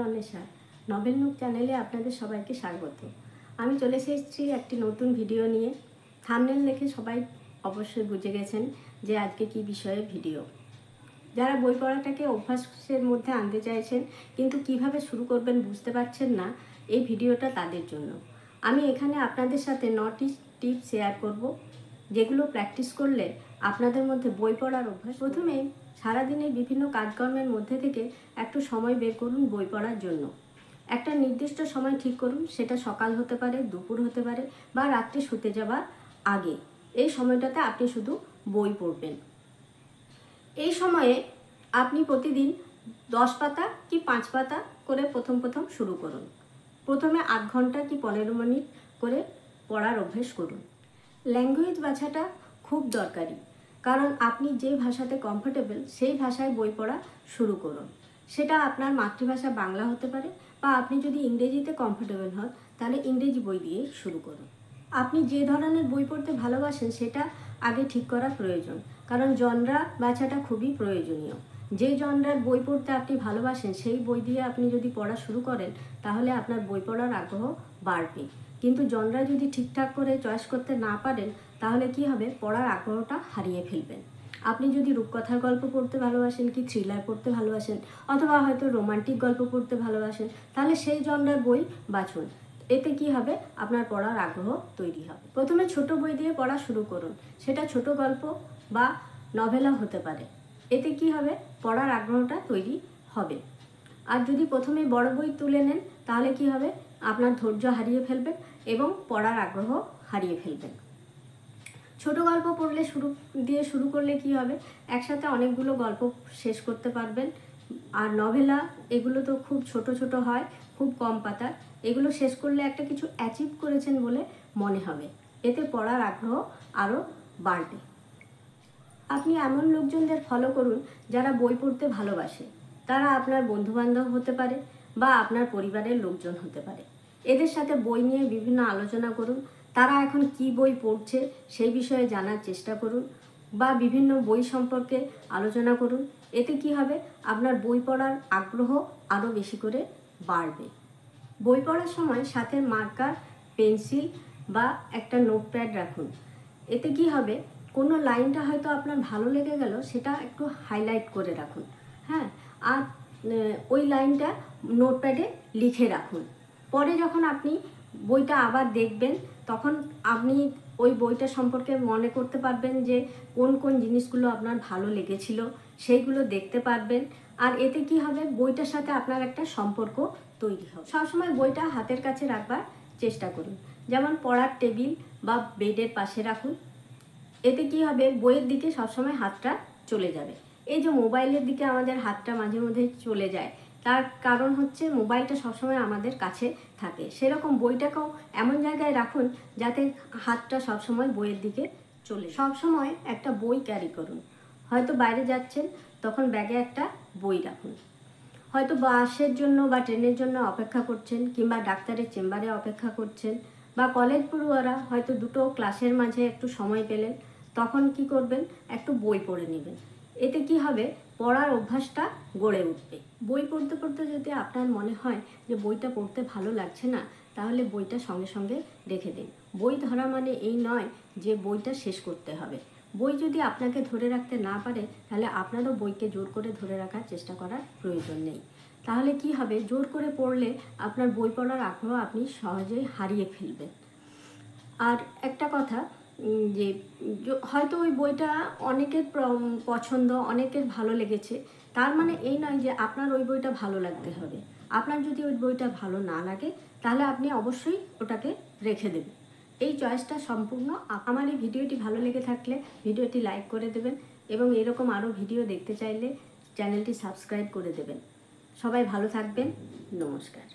Anwesha novel nook চ্যানেলে আপনাদের সবাইকে স্বাগত। আমি চলে এসেছি একটি নতুন ভিডিও নিয়ে। থাম্বনেল দেখে সবাই অবশ্যই বুঝে গেছেন যে আজকে কি বিষয়ে ভিডিও। যারা বই পড়াটাকে অভ্যাসের মধ্যে আনতে চাইছেন কিন্তু কিভাবে শুরু করবেন বুঝতে পারছেন না, এই ভিডিওটা তাদের জন্য। আমি এখানে আপনাদের সাথে 9টি টিপস শেয়ার করব, যেগুলো প্র্যাকটিস করলে আপনাদের মধ্যে বই পড়ার অভ্যাস। প্রথমে সারাদিনের বিভিন্ন কাজকর্মের মধ্যে থেকে একটু সময় বের করুন বই পড়ার জন্য। একটা নির্দিষ্ট সময় ঠিক করুন, সেটা সকাল হতে পারে, দুপুর হতে পারে বা রাত্রে শুতে যাওয়ার আগে। এই সময়টাতে আপনি শুধু বই পড়বেন। এই সময়ে আপনি প্রতিদিন 10 পাতা কি 5 পাতা করে প্রথম শুরু করুন। প্রথমে 8 ঘন্টা কি 15 মিনিট করে পড়ার অভ্যেস করুন। ল্যাঙ্গুয়েজ বাছাটা খুব দরকারি, কারণ আপনি যে ভাষাতে কমফোর্টেবল সেই ভাষায় বই পড়া শুরু করুন। সেটা আপনার মাতৃভাষা বাংলা হতে পারে, বা আপনি যদি ইংরেজিতে কমফোর্টেবল হন তাহলে ইংরেজি বই দিয়ে শুরু করুন। আপনি যে ধরনের বই পড়তে ভালোবাসেন সেটা আগে ঠিক করা প্রয়োজন, কারণ জনরা বাছাটা খুবই প্রয়োজনীয়। যে জনরার বই পড়তে আপনি ভালোবাসেন সেই বই দিয়ে আপনি যদি পড়া শুরু করেন তাহলে আপনার বই পড়ার আগ্রহ বাড়বে। কিন্তু জনরা যদি ঠিকঠাক করে চয়েস করতে না পারেন তাহলে কি হবে, পড়ার আগ্রহটা হারিয়ে ফেলবেন। আপনি যদি রূপকথার গল্প পড়তে ভালোবাসেন, কি থ্রিলার পড়তে ভালোবাসেন, অথবা হয়তো রোমান্টিক গল্প পড়তে ভালোবাসেন, তাহলে সেই জনরার বই বাছুন। এতে কি হবে, আপনার পড়ার আগ্রহ তৈরি হবে। প্রথমে ছোট বই দিয়ে পড়া শুরু করুন, সেটা ছোট গল্প বা নভেলা হতে পারে। এতে কি হবে, পড়ার আগ্রহটা তৈরি হবে। আর যদি প্রথমে বড় বই তুলে নেন তাহলে কি হবে, আপনার ধৈর্য হারিয়ে ফেলবেন এবং পড়ার আগ্রহ হারিয়ে ফেলবেন। ছোট গল্প পড়লে শুরু করলে কি হবে, একসাথে অনেকগুলো গল্প শেষ করতে পারবেন। আর নভেলা এগুলো তো খুব ছোট হয়, খুব কম পাতা। এগুলো শেষ করলে একটা কিছু অ্যাচিভ করেছেন বলে মনে হবে। এতে পড়ার আগ্রহ আরও বাড়বে। আপনি এমন লোকজনদের ফলো করুন যারা বই পড়তে ভালোবাসে। তারা আপনার বন্ধুবান্ধব হতে পারে বা আপনার পরিবারের লোকজন হতে পারে। এদের সাথে বই নিয়ে বিভিন্ন আলোচনা করুন। তারা এখন কি বই পড়ছে সেই বিষয়ে জানার চেষ্টা করুন, বা বিভিন্ন বই সম্পর্কে আলোচনা করুন। এতে কি হবে, আপনার বই পড়ার আগ্রহ আরও বেশি করে বাড়বে। বই পড়ার সময় সাথে মার্কার, পেন্সিল বা একটা নোটপ্যাড রাখুন। এতে কি হবে, কোনো লাইনটা হয়তো আপনার ভালো লেগে গেল, সেটা একটু হাইলাইট করে রাখুন। হ্যাঁ, আর ওই লাইনটা নোটপ্যাডে লিখে রাখুন। পরে যখন আপনি বইটা আবার দেখবেন তখন আপনি ওই বইটা সম্পর্কে মনে করতে পারবেন যে কোন জিনিসগুলো আপনার ভালো লেগেছিল, সেইগুলো দেখতে পারবেন। আর এতে কি হবে, বইটার সাথে আপনার একটা সম্পর্ক তৈরি হবে। সবসময় বইটা হাতের কাছে রাখবার চেষ্টা করুন, যেমন পড়ার টেবিল বা বেডের পাশে রাখুন। এতে কি হবে, বইয়ের দিকে সবসময় হাতটা চলে যাবে। এই যে মোবাইলের দিকে আমাদের হাতটা মাঝে মধ্যে চলে যায়, তার কারণ হচ্ছে মোবাইলটা সবসময় আমাদের কাছে থাকে। সেরকম বইটাকেও এমন জায়গায় রাখুন যাতে হাতটা সবসময় বইয়ের দিকে চলে। সবসময় একটা বই ক্যারি করুন। হয়তো বাইরে যাচ্ছেন, তখন ব্যাগে একটা বই রাখুন। হয়তো বাসের জন্য বা ট্রেনের জন্য অপেক্ষা করছেন, কিংবা ডাক্তারের চেম্বারে অপেক্ষা করছেন, বা কলেজ পড়ুয়ারা হয়তো দুটো ক্লাসের মাঝে একটু সময় পেলেন, তখন কি করবেন, একটু বই পড়ে নেবেন। এতে কি হবে, পড়ার অভ্যাসটা গড়ে উঠবে। বই পড়তে পড়তে যদি আপনার মনে হয় যে বইটা পড়তে ভালো লাগছে না, তাহলে বইটা সঙ্গে সঙ্গে রেখে দিন। বই ধরা মানে এই নয় যে বইটা শেষ করতে হবে। বই যদি আপনাকে ধরে রাখতে না পারে তাহলে আপনারও বইকে জোর করে ধরে রাখার চেষ্টা করার প্রয়োজন নেই। তাহলে কি হবে, জোর করে পড়লে আপনার বই পড়ার আগ্রহ আপনি সহজেই হারিয়ে ফেলবেন। আর একটা কথা, যে হয়তো ওই বইটা অনেকের পছন্দ, অনেকের ভালো লেগেছে, তার মানে এই নয় যে আপনার ওই বইটা ভালো লাগতে হবে। আপনার যদি ওই বইটা ভালো না লাগে তাহলে আপনি অবশ্যই ওটাকে রেখে দেবেন। এই চয়েসটা সম্পূর্ণ। আমার এই ভিডিওটি ভালো লেগে থাকলে ভিডিওটি লাইক করে দেবেন, এবং এরকম আরও ভিডিও দেখতে চাইলে চ্যানেলটি সাবস্ক্রাইব করে দেবেন। সবাই ভালো থাকবেন। নমস্কার।